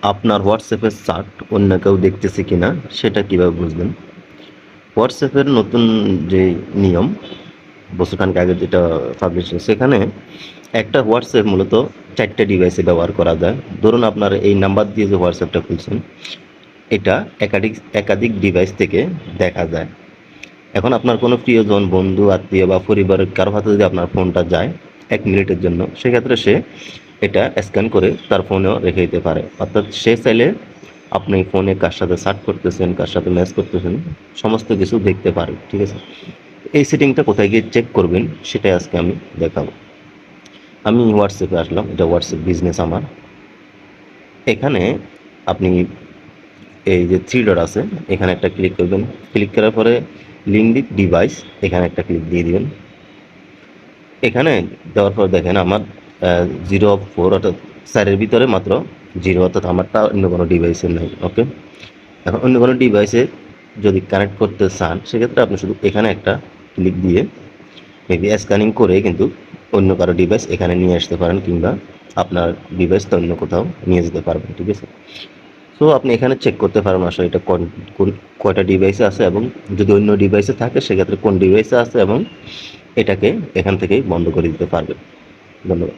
আপনার হোয়াটসঅ্যাপের চার্ট অন্য কেউ দেখতেছে কিনা সেটা কিভাবে বুঝবেন? হোয়াটসঅ্যাপের নতুন যে নিয়ম বছরখানেক আগে যেটা পাবলিশ হয়েছে, সেখানে একটা হোয়াটসঅ্যাপ মূলত 4টা ডিভাইসে ব্যবহার করা যায়। ধরুন আপনার এই নাম্বার দিয়ে যে হোয়াটসঅ্যাপটা খুলছেন, এটা একাধিক একাধিক ডিভাইস থেকে দেখা যায়। এখন আপনার কোনো প্রিয়জন, বন্ধু, আত্মীয় বা পরিবারের কারো হাতে যদি আপনার ফোনটা যায় 1 মিনিটের জন্য, সেক্ষেত্রে সে এটা স্ক্যান করে তার ফোনেও রেখে দিতে পারে। অর্থাৎ সে চাইলে আপনি ফোনে কার সাথে চ্যাট করতেছেন, কার সাথে মেসেজ করতেছেন, সমস্ত কিছু দেখতে পারে। ঠিক আছে? এই সেটিংটা কোথায় গিয়ে চেক করবেন সেটাই আজকে আমি দেখাবো। আমি হোয়াটসঅ্যাপে আসলাম, এটা হোয়াটসঅ্যাপ বিজনেস আমার। এখানে আপনি এই যে 3 ডট আছে, এখানে একটা ক্লিক করবেন। ক্লিক করার পরে লিঙ্ক ডিভাইস, এখানে একটা ক্লিক দিয়ে দিবেন। এখানে দেওয়ার পর দেখেন আমার 0 4 অর্থাৎ 4-এর ভিতরে মাত্র 0, অর্থাৎ আমারটা অন্য কোনো ডিভাইসের নাই। ওকে, এখন অন্য কোনো ডিভাইসে যদি কানেক্ট করতে চান, সেক্ষেত্রে আপনি শুধু এখানে একটা ক্লিক দিয়ে মেবি স্ক্যানিং করে কিন্তু অন্য কারো ডিভাইস এখানে নিয়ে আসতে পারেন, কিংবা আপনার ডিভাইসটা অন্য কোথাও নিয়ে যেতে পারবেন। ঠিক আছে? সো আপনি এখানে চেক করতে পারবেন আসলে এটা কয়টা ডিভাইসে আছে, এবং যদি অন্য ডিভাইসে থাকে সেক্ষেত্রে কোন ডিভাইসে আছে, এবং এটাকে এখান থেকেই বন্ধ করে দিতে পারবেন। ধন্যবাদ।